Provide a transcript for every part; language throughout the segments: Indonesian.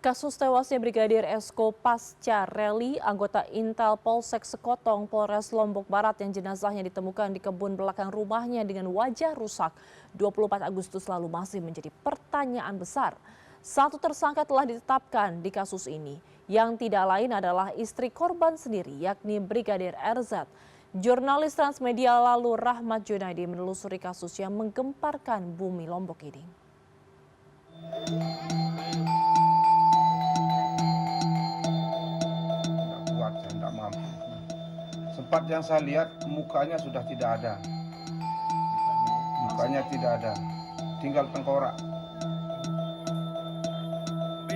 Kasus tewasnya Brigadir Esko pasca reli anggota Intel Polsek Sekotong, Polres Lombok Barat yang jenazahnya ditemukan di kebun belakang rumahnya dengan wajah rusak 24 Agustus lalu masih menjadi pertanyaan besar. Satu tersangka telah ditetapkan di kasus ini, yang tidak lain adalah istri korban sendiri, yakni Brigadir RZ. Jurnalis Transmedia lalu Rahmat Junaidi menelusuri kasus yang menggemparkan bumi Lombok ini. Tidak mampu. Sempat yang saya lihat mukanya sudah tidak ada. Mukanya tidak ada. Tinggal tengkorak.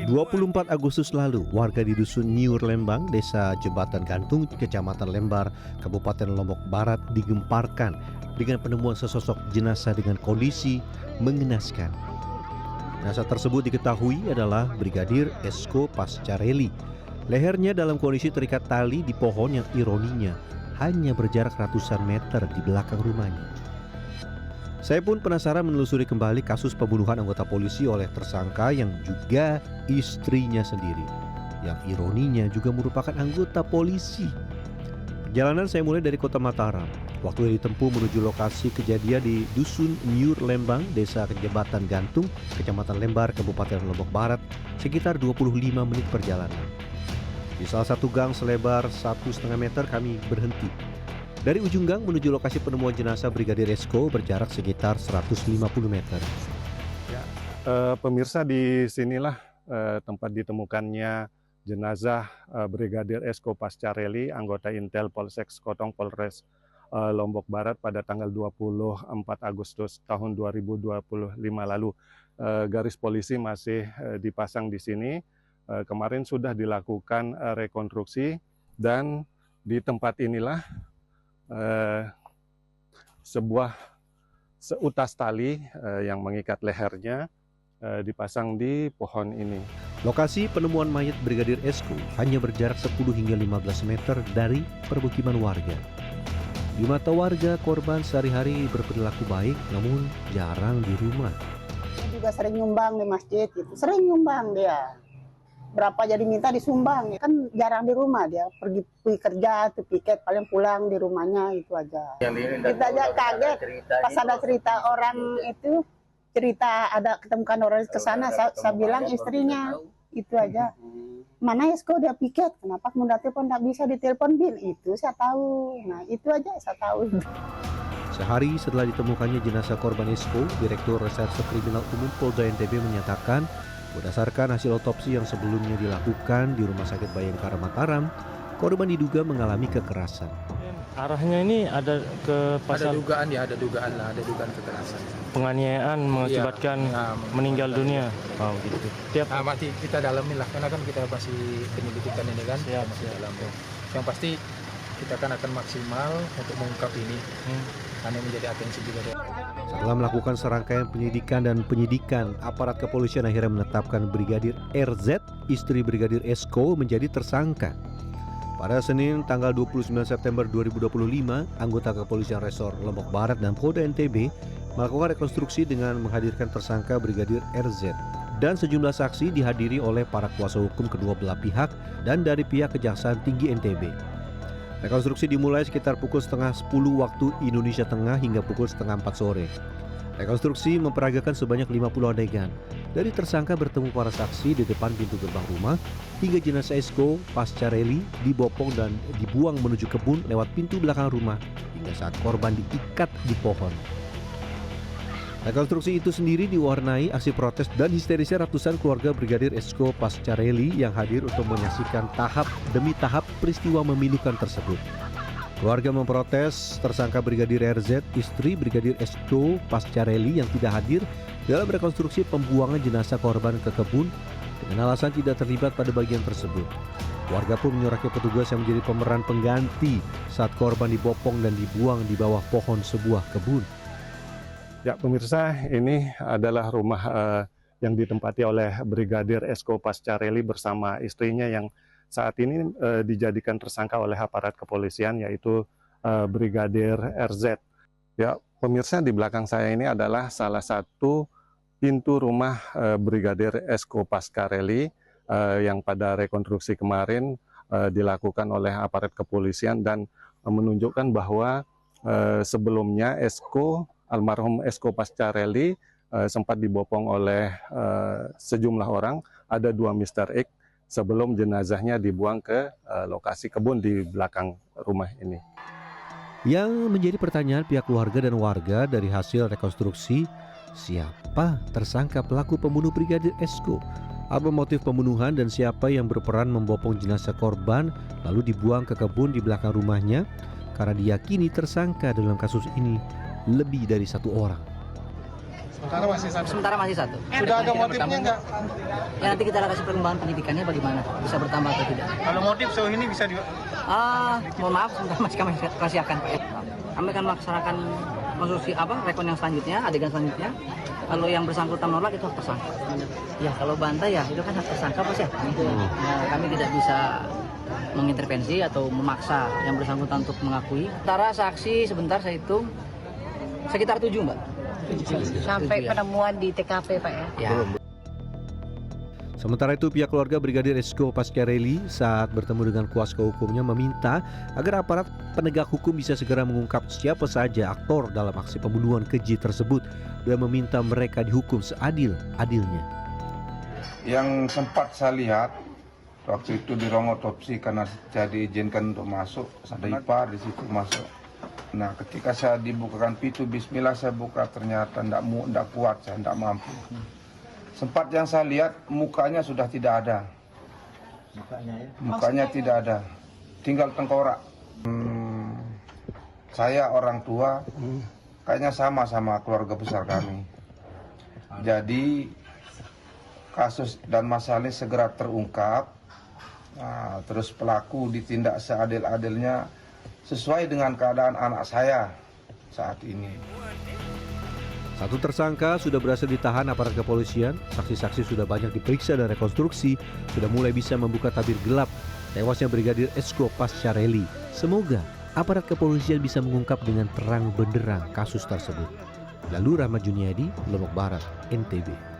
24 Agustus lalu, warga di Dusun Nyiur Lembang, Desa Jembatan Gantung, Kecamatan Lembar, Kabupaten Lombok Barat digemparkan dengan penemuan sesosok jenazah dengan kondisi mengenaskan. Jenazah tersebut diketahui adalah Brigadir Esko Pascarelli. Lehernya dalam kondisi terikat tali di pohon yang ironinya hanya berjarak ratusan meter di belakang rumahnya. Saya pun penasaran menelusuri kembali kasus pembunuhan anggota polisi oleh tersangka yang juga istrinya sendiri, yang ironinya juga merupakan anggota polisi. Perjalanan saya mulai dari Kota Mataram. Waktu yang ditempuh menuju lokasi kejadian di Dusun Nyiur Lembang, Desa Jembatan Gantung, Kecamatan Lembar, Kabupaten Lombok Barat, sekitar 25 menit perjalanan. Di salah satu gang selebar 1,5 meter kami berhenti. Dari ujung gang menuju lokasi penemuan jenazah Brigadir Esko berjarak sekitar 150 meter. Ya, pemirsa, di sinilah tempat ditemukannya jenazah Brigadir Esko Pascarelli, anggota Intel Polsek Sekotong, Polres Lombok Barat pada tanggal 24 Agustus tahun 2025 lalu. Garis polisi masih dipasang di sini. Kemarin sudah dilakukan rekonstruksi dan di tempat inilah sebuah seutas tali yang mengikat lehernya dipasang di pohon ini. Lokasi penemuan mayat Brigadir Esko hanya berjarak 10 hingga 15 meter dari permukiman warga. Di mata warga, korban sehari-hari berperilaku baik, namun jarang di rumah. Dia juga sering nyumbang di masjid, gitu. Sering nyumbang dia. Berapa jadi minta disumbang, kan jarang di rumah dia, pergi kerja, tuh piket, paling pulang di rumahnya, itu aja. Kita aja kaget pas ada cerita orang itu, cerita ada ketemukan orang ke sana, saya bilang istrinya, itu aja. Mana Esko dia piket, kenapa kemudian telepon tidak bisa ditelepon Bin, itu saya tahu. Nah itu aja saya tahu. Sehari setelah ditemukannya jenazah korban Esko, Direktur Reserse Kriminal Umum Polda NTB menyatakan berdasarkan hasil otopsi yang sebelumnya dilakukan di Rumah Sakit Bayangkara Mataram, korban diduga mengalami kekerasan. Arahnya ini ada ke pasal ada dugaan kekerasan. Penganiayaan mengakibatkan meninggal dunia. Oh gitu. Masih kita dalamin lah, karena kan kita masih penyelidikan ini kan, masih dalam. Yang pasti kita akan maksimal untuk mengungkap ini. Karena menjadi atensi juga. Setelah melakukan serangkaian penyidikan, aparat kepolisian akhirnya menetapkan Brigadir RZ, istri Brigadir Esko, menjadi tersangka. Pada Senin tanggal 29 September 2025, anggota kepolisian Resor Lombok Barat dan Polda NTB melakukan rekonstruksi dengan menghadirkan tersangka Brigadir RZ. Dan sejumlah saksi dihadiri oleh para kuasa hukum kedua belah pihak dan dari pihak Kejaksaan Tinggi NTB. Rekonstruksi dimulai sekitar pukul setengah 10 waktu Indonesia Tengah hingga pukul setengah 4 sore. Rekonstruksi memperagakan sebanyak 50 adegan. Dari tersangka bertemu para saksi di depan pintu gerbang rumah, hingga jenazah Esko Pascarelli dibopong dan dibuang menuju kebun lewat pintu belakang rumah, hingga saat korban diikat di pohon. Rekonstruksi itu sendiri diwarnai aksi protes dan histerisnya ratusan keluarga Brigadir Esko Pascarelli yang hadir untuk menyaksikan tahap demi tahap peristiwa memilukan tersebut. Keluarga memprotes tersangka Brigadir RZ, istri Brigadir Esko Pascarelli yang tidak hadir dalam rekonstruksi pembuangan jenazah korban ke kebun dengan alasan tidak terlibat pada bagian tersebut. Warga pun menyoraki petugas yang menjadi pemeran pengganti saat korban dibopong dan dibuang di bawah pohon sebuah kebun. Ya pemirsa, ini adalah rumah yang ditempati oleh Brigadir Esko Pascarelli bersama istrinya yang saat ini dijadikan tersangka oleh aparat kepolisian, yaitu Brigadir RZ. Ya pemirsa, di belakang saya ini adalah salah satu pintu rumah Brigadir Esko Pascarelli yang pada rekonstruksi kemarin dilakukan oleh aparat kepolisian dan menunjukkan bahwa sebelumnya almarhum Esko Pascarelli sempat dibopong oleh sejumlah orang, ada 2 Mr. X sebelum jenazahnya dibuang ke lokasi kebun di belakang rumah ini. Yang menjadi pertanyaan pihak keluarga dan warga dari hasil rekonstruksi, siapa tersangka pelaku pembunuh Brigadir Esko? Apa motif pembunuhan dan siapa yang berperan membopong jenazah korban lalu dibuang ke kebun di belakang rumahnya? Karena diyakini tersangka dalam kasus ini lebih dari 1 orang. Sementara masih satu. Sudah ada motifnya nggak? Ya nanti kita kasih perkembangan penyidikannya bagaimana, bisa bertambah atau tidak. Kalau motif sejauh ini bisa Mohon maaf, sebentar masih kami rahasiakan Pak. Kami akan melaksanakan konstruksi rekon yang selanjutnya, adegan selanjutnya. Kalau yang bersangkutan menolak itu hak tersangka. Ya kalau bantah ya itu kan hak tersangka Mas ya. Kami tidak bisa mengintervensi atau memaksa yang bersangkutan untuk mengakui. Sementara saksi sebentar saya hitung sekitar 7 Mbak. Sampai penemuan di TKP Pak ya? Ya. Sementara itu pihak keluarga Brigadir Esko Pascarelli saat bertemu dengan kuasa hukumnya meminta agar aparat penegak hukum bisa segera mengungkap siapa saja aktor dalam aksi pembunuhan keji tersebut dan meminta mereka dihukum seadil-adilnya. Yang sempat saya lihat waktu itu di ruang otopsi karena saya diizinkan untuk masuk, ada ipar di situ masuk. Nah, ketika saya dibukakan pintu, bismillah saya buka, ternyata tidak kuat, saya tidak mampu. Sempat yang saya lihat mukanya sudah tidak ada. Mukanya tidak ada, tinggal tengkorak. Saya orang tua, kayaknya sama keluarga besar kami. Jadi kasus dan masalah ini segera terungkap. Nah, terus pelaku ditindak seadil-adilnya sesuai dengan keadaan anak saya saat ini. 1 tersangka sudah berhasil ditahan aparat kepolisian, saksi-saksi sudah banyak diperiksa dan rekonstruksi, sudah mulai bisa membuka tabir gelap tewasnya Brigadir Esko Pascarelli. Semoga aparat kepolisian bisa mengungkap dengan terang benderang kasus tersebut. Lalu Rahmat Juniadi, Lombok Barat, NTB.